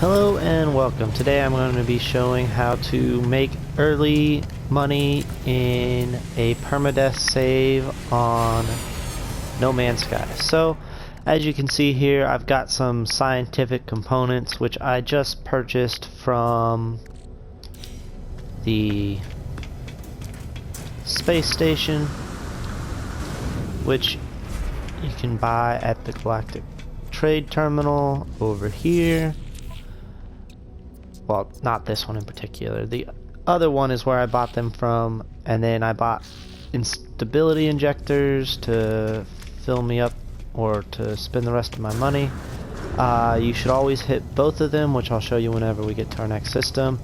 Hello and welcome. Today I'm going to be showing how to make early money in a permadeath save on No Man's Sky. So, as you can see here, I've got some scientific components which I just purchased from the space station, which you can buy at the Galactic Trade Terminal over here. Well, not this one in particular. The other one is where I bought them from, and then I bought instability injectors to fill me up or to spend the rest of my money. You should always hit both of them, which I'll show you whenever we get to our next system.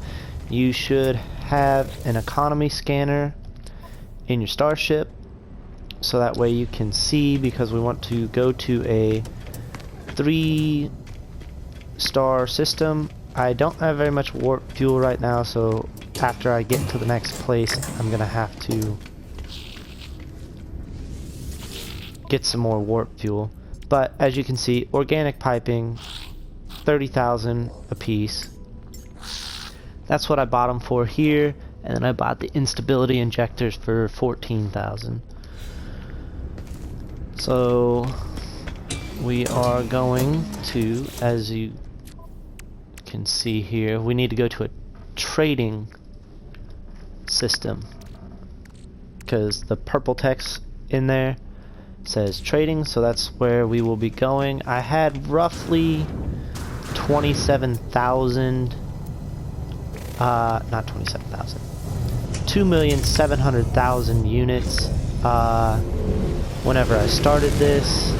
You should have an economy scanner in your starship, so that way you can see, because we want to go to a 3-star system. I don't have very much warp fuel right now, so after I get to the next place, I'm gonna have to get some more warp fuel. But as you can see, organic piping, 30,000 a piece. That's what I bought them for here, and then I bought the instability injectors for 14,000. So we are going to, as you can see here, we need to go to a trading system, because the purple text in there says trading, so that's where we will be going. I had roughly 27,000, not 27,000, 2,700,000 units whenever I started this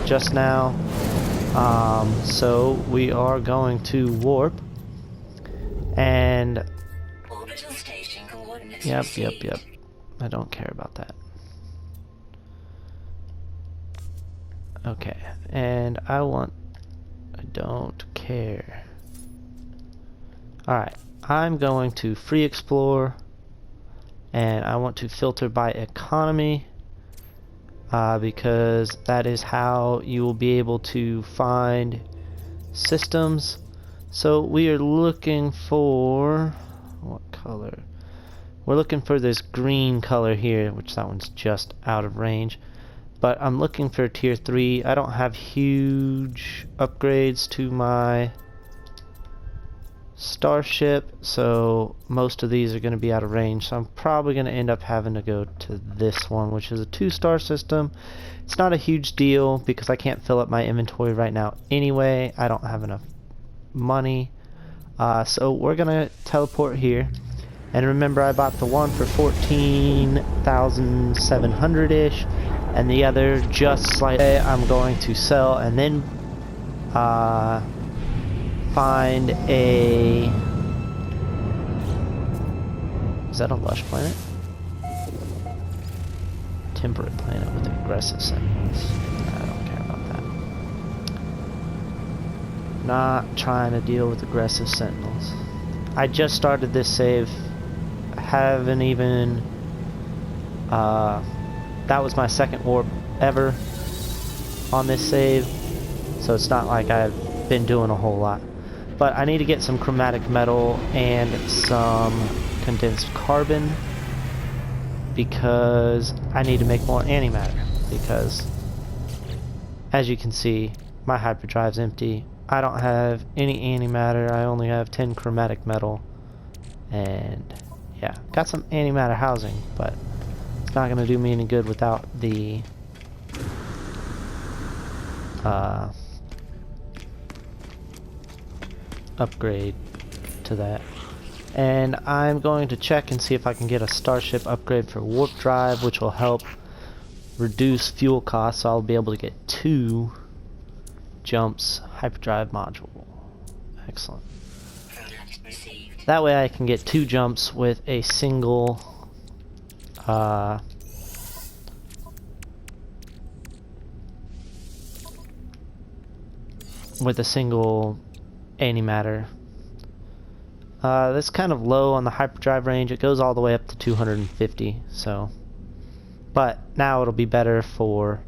just now. So we are going to warp, and yep, I don't care about that. Okay, and I don't care. Alright, I'm going to free explore, and I want to filter by economy, because that is how you will be able to find systems. So we are looking for, what color? We're looking for this green color here, which that one's just out of range. But I'm looking for tier 3. I don't have huge upgrades to my starship, so most of these are going to be out of range, so I'm probably going to end up having to go to this one, which is a 2-star system. It's not a huge deal because I can't fill up my inventory right now anyway. I don't have enough money, so we're going to teleport here. And remember, I bought the one for 14,700-ish, and the other just slightly. I'm going to sell and then find a... Is that a lush planet? Temperate planet with aggressive sentinels. I don't care about that. Not trying to deal with aggressive sentinels. I just started this save. Haven't even... that was my second warp ever on this save, so it's not like I've been doing a whole lot. But I need to get some chromatic metal and some condensed carbon, because I need to make more antimatter, because as you can see, my hyperdrive's empty. I don't have any antimatter. I only have 10 chromatic metal, and yeah, got some antimatter housing, but it's not going to do me any good without the upgrade to that. And I'm going to check and see if I can get a starship upgrade for warp drive, which will help reduce fuel costs, so I'll be able to get 2 jumps hyperdrive module. Excellent. That way I can get 2 jumps with a single antimatter. That's kind of low on the hyperdrive range. It goes all the way up to 250, so, but now it'll be better for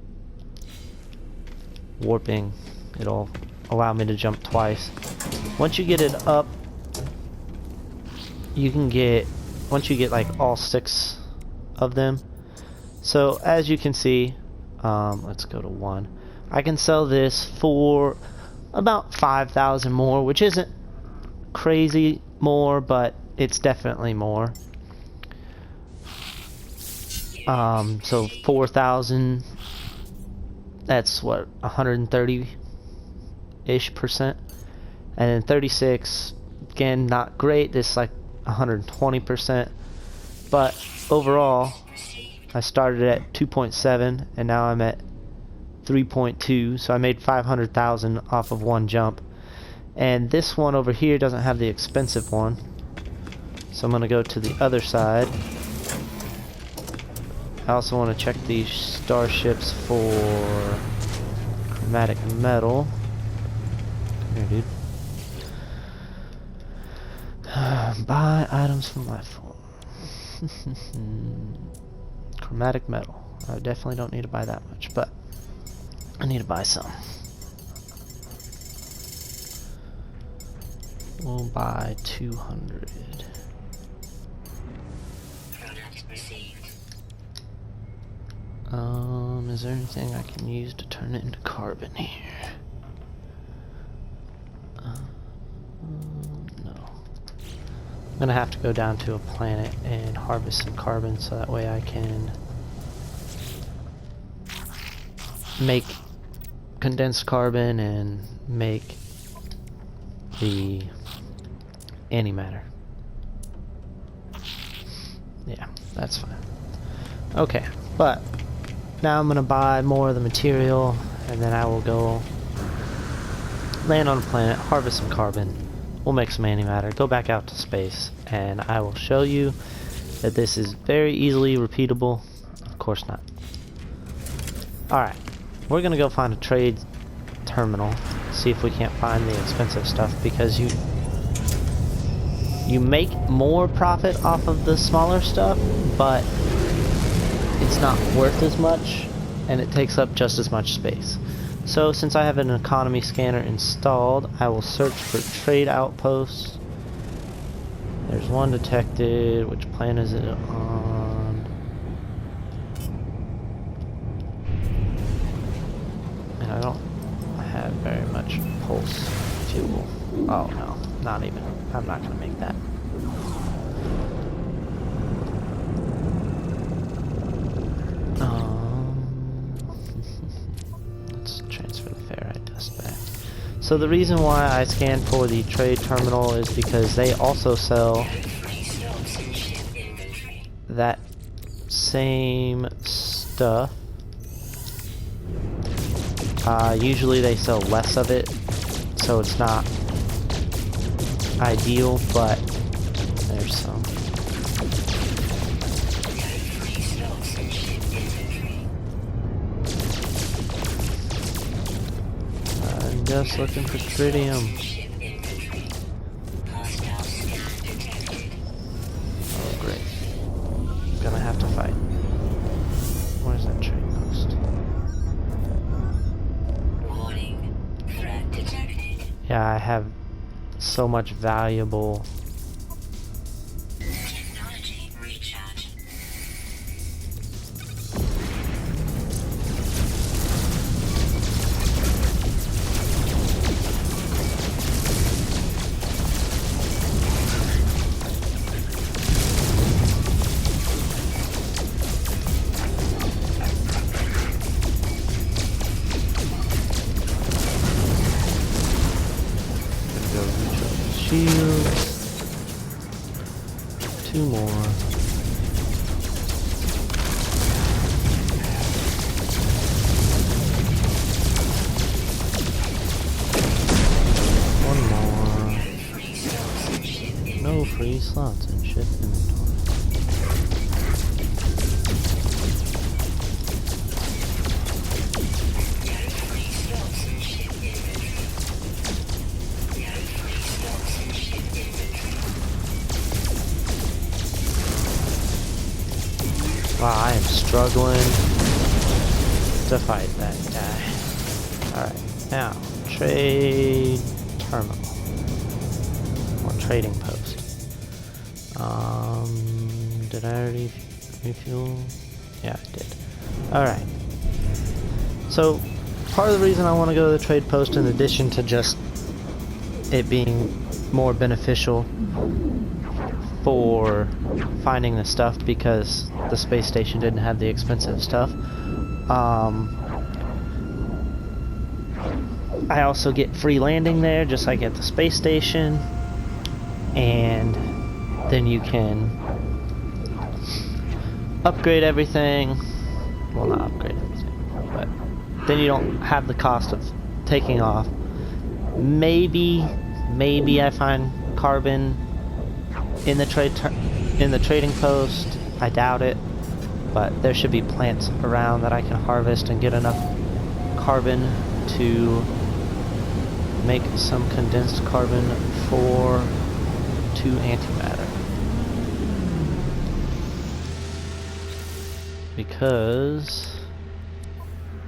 warping. It'll allow me to jump twice. Once you get it up, you can get, once you get like all 6 of them. So as you can see, let's go to 1. I can sell this for about 5,000 more, which isn't crazy more, but it's definitely more. So 4,000, that's what, 130-ish%. And then 36, again, not great. This is like 120%. But overall, I started at 2.7 and now I'm at 3.2, so I made 500,000 off of one jump. And this one over here doesn't have the expensive one, so I'm gonna go to the other side. I also want to check these starships for chromatic metal. Come here, dude. Buy items from life form. Chromatic metal. I definitely don't need to buy that much, but I need to buy some. We'll buy 200. Is there anything I can use to turn it into carbon here? No. I'm gonna have to go down to a planet and harvest some carbon so that way I can make condensed carbon and make the antimatter. Yeah, that's fine. Okay, but now I'm gonna buy more of the material and then I will go land on a planet, harvest some carbon, we'll make some antimatter, go back out to space, and I will show you that this is very easily repeatable. Of course not. Alright, we're gonna go find a trade terminal, see if we can't find the expensive stuff, because you make more profit off of the smaller stuff, but it's not worth as much and it takes up just as much space. So since I have an economy scanner installed, I will search for trade outposts. There's one detected. Which planet is it on? And I don't have very much pulse fuel. Oh no, not even. I'm not gonna make that. Let's transfer the ferrite dust back. So the reason why I scanned for the trade terminal is because they also sell that same stuff. Usually they sell less of it, so it's not ideal, but there's some. I'm just looking for tritium. Oh great. Gonna have to fight. Where's that trade post? Yeah, I have so much valuable shields. 2 more. One more. No free slots in ship inventory. Wow, I am struggling to fight that guy. Alright, now, trade terminal or trading post. Did I already refuel? Yeah, I did. Alright. So, part of the reason I want to go to the trade post, in addition to just it being more beneficial for finding the stuff because the space station didn't have the expensive stuff, I also get free landing there just like at the space station, and then you can upgrade everything. Well, not upgrade everything, but then you don't have the cost of taking off. Maybe I find carbon in the trading post. I doubt it, but there should be plants around that I can harvest and get enough carbon to make some condensed carbon to antimatter. Because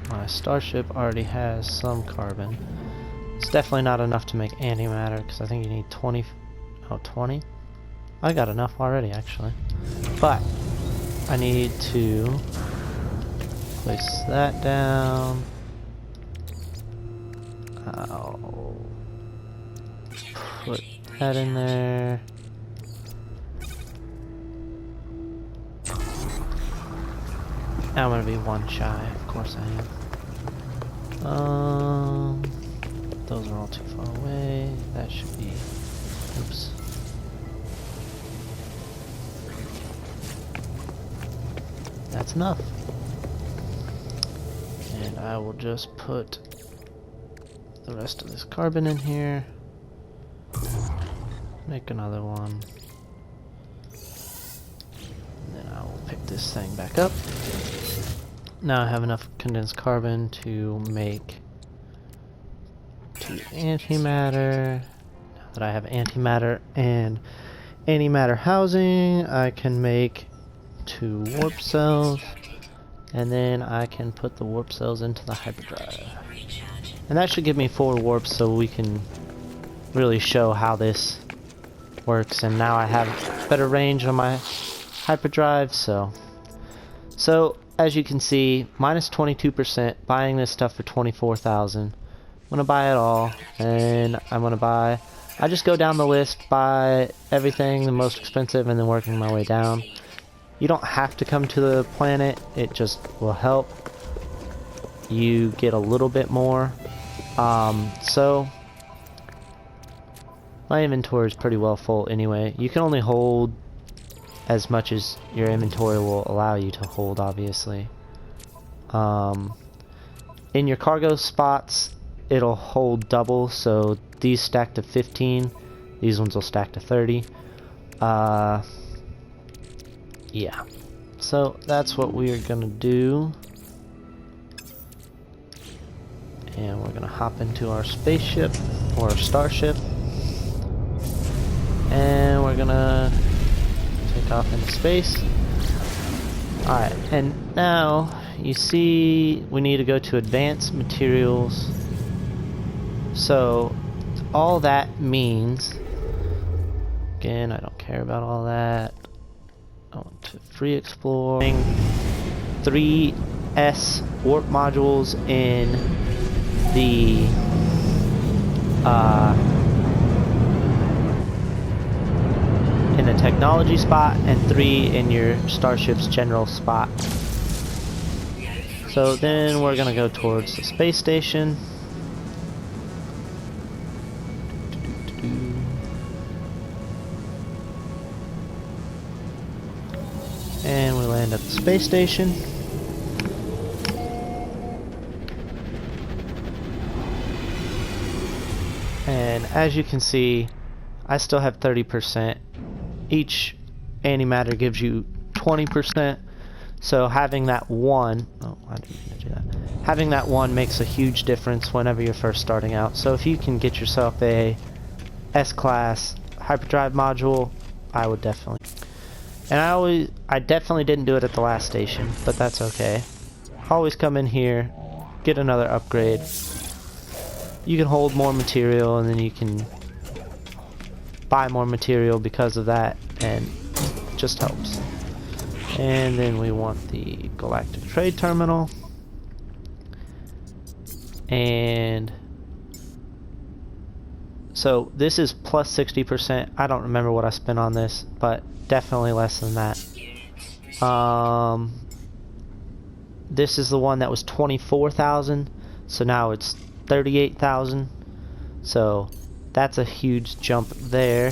my starship already has some carbon. It's definitely not enough to make antimatter because I think you need 20. Oh, 20? I got enough already actually. But I need to place that down. I'll put that in there. I'm gonna be one shy, of course I am. Those are all too far away. That should be, oops. That's enough. And I will just put the rest of this carbon in here. Make another one. And then I will pick this thing back up. Now I have enough condensed carbon to make 2 antimatter. Now that I have antimatter and antimatter housing, I can make 2 warp cells, and then I can put the warp cells into the hyperdrive. And that should give me 4 warps so we can really show how this works. And now I have better range on my hyperdrive, so as you can see, minus 22%, buying this stuff for 24,000. I'm gonna buy it all, and I'm gonna buy, I just go down the list, buy everything the most expensive, and then working my way down. You don't have to come to the planet, it just will help you get a little bit more. So my inventory is pretty well full anyway. You can only hold as much as your inventory will allow you to hold, obviously. In your cargo spots, it'll hold double, so these stack to 15, these ones will stack to 30. Yeah, so that's what we are gonna do, and we're gonna hop into our spaceship or our starship, and we're gonna take off into space. Alright, and now you see we need to go to advanced materials. So all that means, again, I don't care about all that. I want to free explore. 3S warp modules in the technology spot, and 3 in your starship's general spot. So then we're gonna go towards the space station. And we land at the space station. And as you can see, I still have 30%. Each antimatter gives you 20%. So having that one, oh, I didn't mean to do that. Having that one makes a huge difference whenever you're first starting out. So if you can get yourself a S-class hyperdrive module, I would definitely. And I definitely didn't do it at the last station, but that's okay. Always come in here, get another upgrade, you can hold more material, and then you can buy more material because of that, and it just helps. And then we want the Galactic Trade Terminal. And so this is plus 60%. I don't remember what I spent on this, but definitely less than that. This is the one that was 24,000, so now it's 38,000. So that's a huge jump there.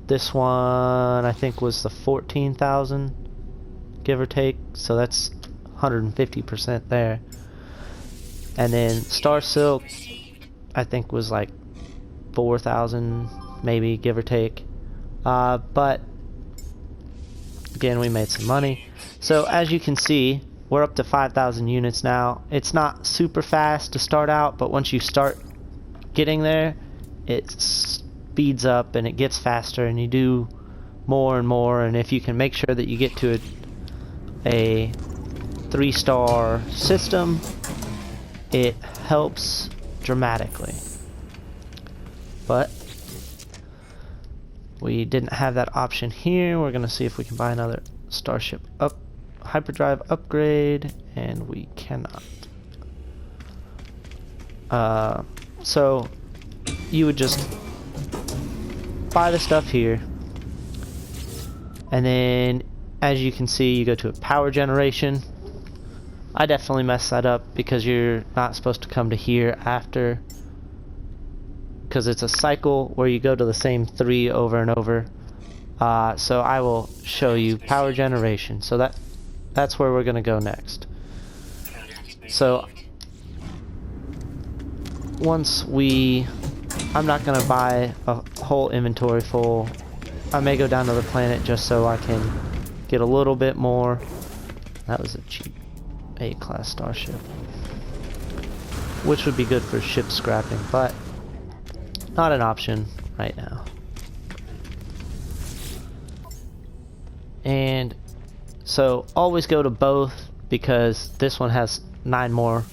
This one I think was the 14,000, give or take. So that's 150% there. And then Star Silk I think was like 4,000 maybe, give or take. But again, we made some money. So as you can see, we're up to 5,000 units now. It's not super fast to start out, but once you start getting there, it speeds up and it gets faster, and you do more and more. And if you can make sure that you get to a 3-star system, it helps dramatically. But we didn't have that option here. We're gonna see if we can buy another starship hyperdrive upgrade, and we cannot. So you would just buy the stuff here, and then as you can see, you go to a power generation. I definitely messed that up because you're not supposed to come to here after, because it's a cycle where you go to the same 3 over and over. So I will show you power generation. So that's where we're gonna go next. So I'm not gonna buy a whole inventory full. I may go down to the planet just so I can get a little bit more. That was a cheap A-class starship, which would be good for ship scrapping, but not an option right now. And so always go to both, because this one has 9 more,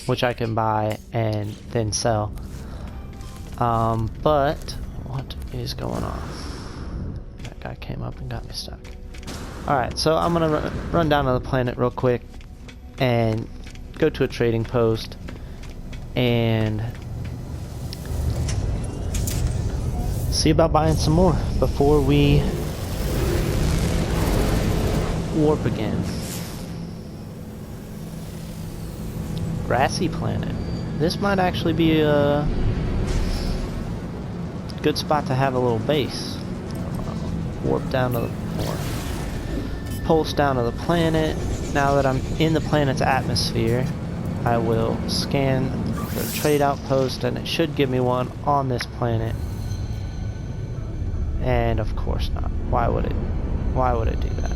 which I can buy and then sell. But what is going on? That guy came up and got me stuck. Alright, so I'm gonna run down to the planet real quick and go to a trading post and see about buying some more before we warp again. Grassy planet. This might actually be a good spot to have a little base. Warp down to the, or pulse down to the planet. Now that I'm in the planet's atmosphere, I will scan for a trade outpost, and it should give me one on this planet. And of course not. Why would it do that?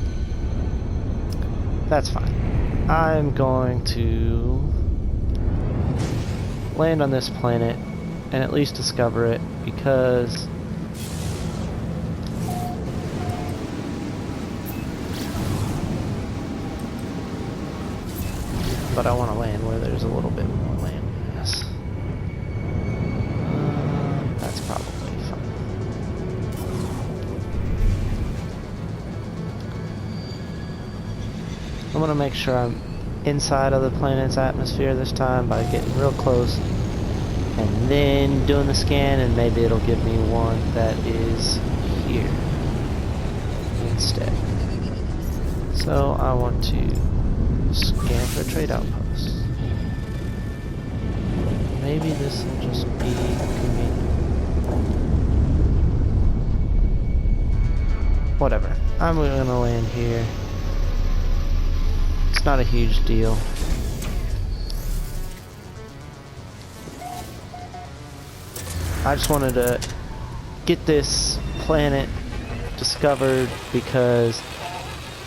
That's fine. I'm going to land on this planet and at least discover it, because but I want to land where there's a little bit more land mass. That's probably fine. I'm going to make sure I'm inside of the planet's atmosphere this time by getting real close and then doing the scan, and maybe it'll give me one that is here instead. So I want to scan for a trade outpost. Maybe this will just be convenient. Whatever. I'm gonna land here. It's not a huge deal. I just wanted to get this planet discovered because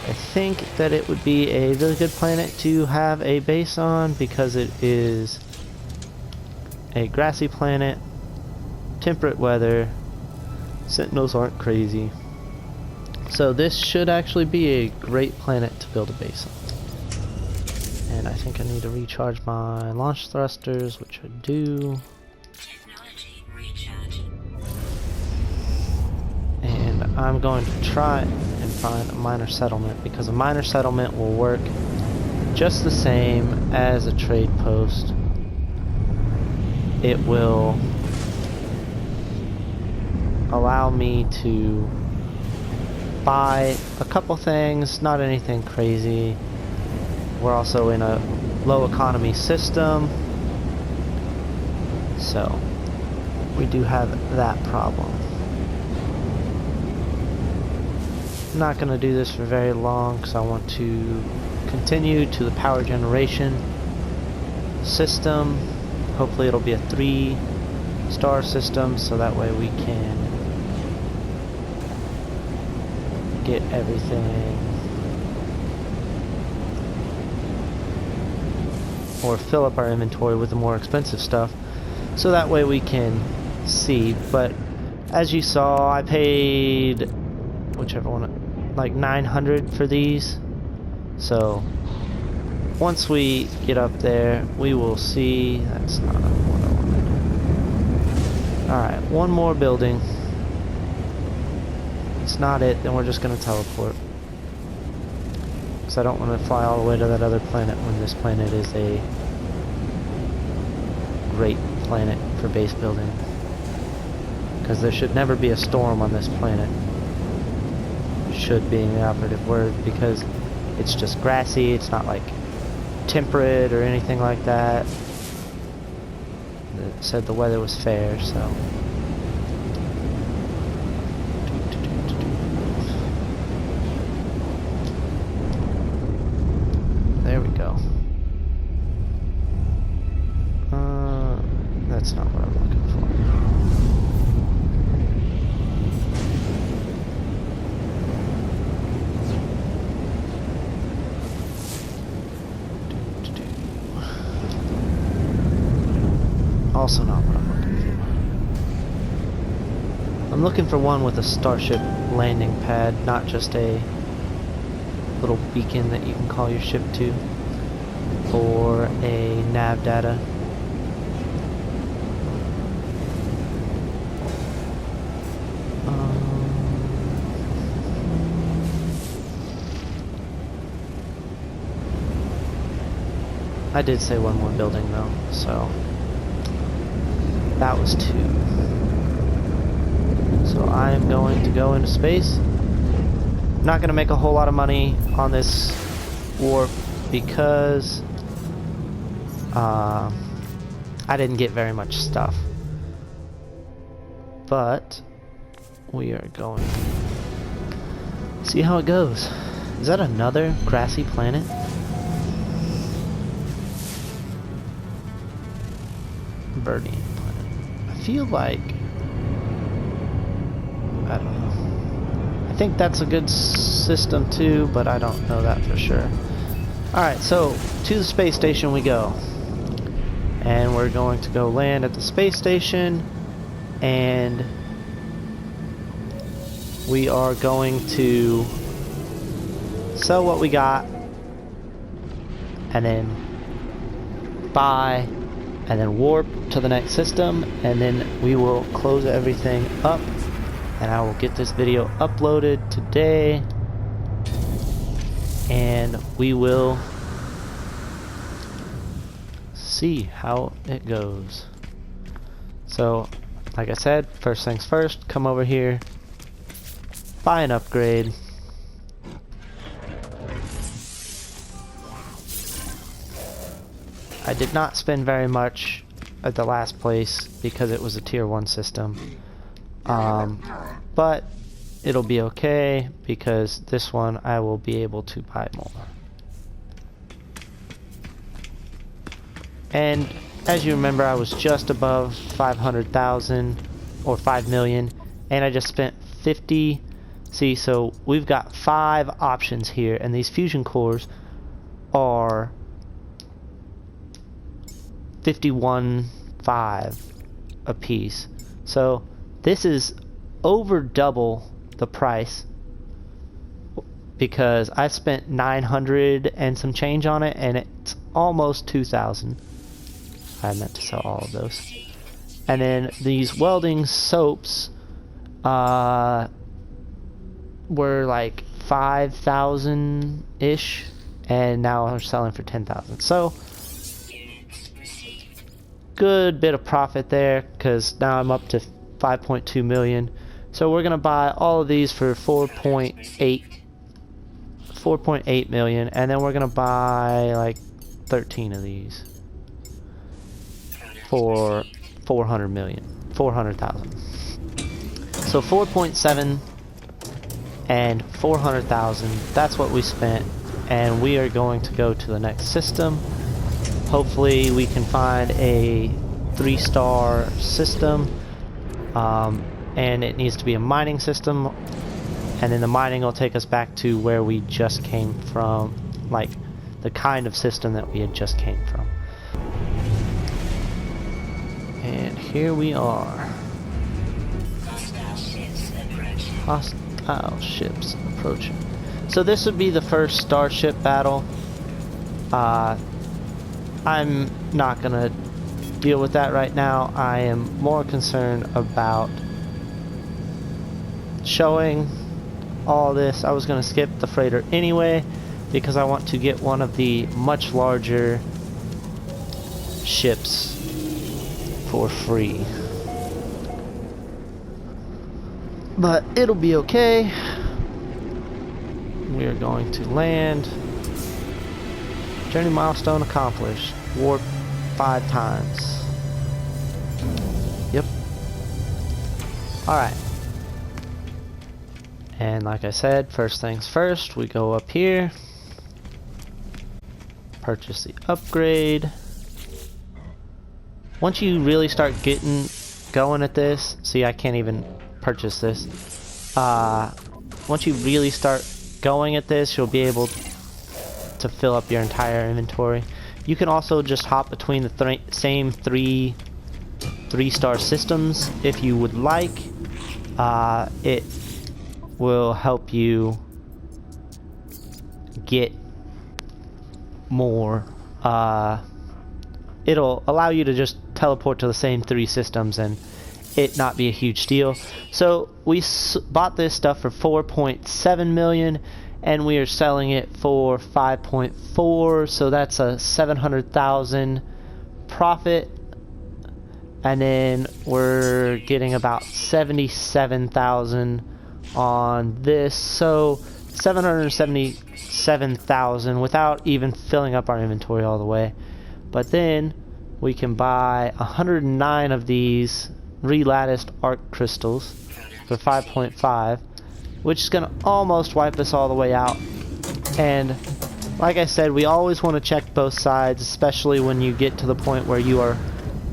I think that it would be a really good planet to have a base on, because it is a grassy planet, temperate weather, sentinels aren't crazy. So this should actually be a great planet to build a base on. And I think I need to recharge my launch thrusters, which I do. Technology recharge. And I'm going to try and find a minor settlement, because a minor settlement will work just the same as a trade post. It will allow me to buy a couple things, not anything crazy. We're also in a low economy system, so we do have that problem. I'm not going to do this for very long because I want to continue to the power generation system. Hopefully it'll be a 3-star system, so that way we can get everything, or fill up our inventory with the more expensive stuff, so that way we can see. But as you saw, I paid whichever one, like 900 for these, so once we get up there we will see. That's not what I wanted. Alright, one more building. It's not it, then we're just going to teleport, because I don't want to fly all the way to that other planet when this planet is a great planet for base building, because there should never be a storm on this planet. Should being the operative word, because it's just grassy. It's not like temperate or anything like that. It said the weather was fair, so there we go. That's not what I'm looking for. Also not what I'm looking for. I'm looking for one with a starship landing pad, not just a little beacon that you can call your ship to, or a nav data. I did say one more building though, so that was 2. So I am going to go into space. I'm not going to make a whole lot of money on this warp because I didn't get very much stuff. But we are going to see how it goes. Is that another grassy planet? Birdie planet. I feel like, I don't know. I think that's a good system too, but I don't know that for sure. Alright, so to the space station we go. And we're going to go land at the space station, and we are going to sell what we got, and then buy, and then warp to the next system, and then we will close everything up, and I will get this video uploaded today, and we will see how it goes. So like I said, first things first, come over here, buy an upgrade. I did not spend very much at the last place because it was a tier 1 system. But it'll be okay because this one I will be able to buy more. And as you remember, I was just above 500,000 or 5 million, and I just spent 50. See, so we've got 5 options here, and these fusion cores are 51.5 a piece. So this is over double the price because I spent 900 and some change on it, and it's almost 2,000. I meant to sell all of those. And then these welding soaps were like 5,000-ish, and now I'm selling for 10,000. So good bit of profit there, because now I'm up to 5.2 million. So we're gonna buy all of these for 4.8 million, and then we're gonna buy like 13 of these for 400,000. So 4.7 and 400,000, that's what we spent, and we are going to go to the next system. Hopefully we can find a 3-star system, and it needs to be a mining system, and then the mining will take us back to where we just came from, like the kind of system that we had just came from. And here we are. Hostile ships approaching. So this would be the first starship battle. I'm not gonna deal with that right now. I am more concerned about showing all this. I was gonna skip the freighter anyway because I want to get one of the much larger ships for free. But it'll be okay. We are going to land. Journey milestone accomplished. Warp 5 times. Yep. Alright. And like I said, first things first, we go up here. Purchase the upgrade. Once you really start getting going at this, see, I can't even purchase this. Once you really start going at this, you'll be able to fill up your entire inventory. You can also just hop between the same three-star systems if you would like. It will help you get more. It'll allow you to just teleport to the same 3 systems and it not be a huge deal. So we bought this stuff for 4.7 million and we are selling it for 5.4, so that's a 700,000 profit, and then we're getting about 77,000 on this, so 777,000 without even filling up our inventory all the way. But then we can buy 109 of these relatticed arc crystals for 5.5, which is going to almost wipe us all the way out. And like I said, we always want to check both sides, especially when you get to the point where you are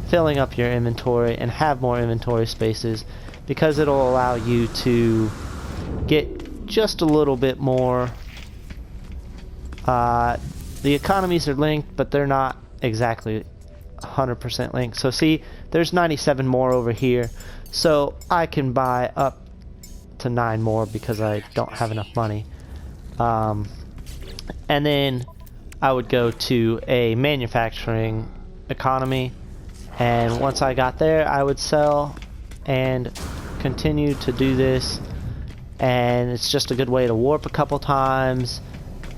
filling up your inventory and have more inventory spaces, because it'll allow you to get just a little bit more. The economies are linked, but they're not exactly 100% linked. So see, there's 97 more over here, so I can buy up to 9 more because I don't have enough money. And then I would go to a manufacturing economy, and once I got there I would sell and continue to do this, and it's just a good way to warp a couple times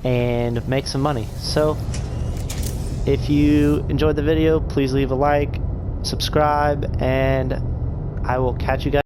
and make some money. So if you enjoyed the video, please leave a like, subscribe, and I will catch you guys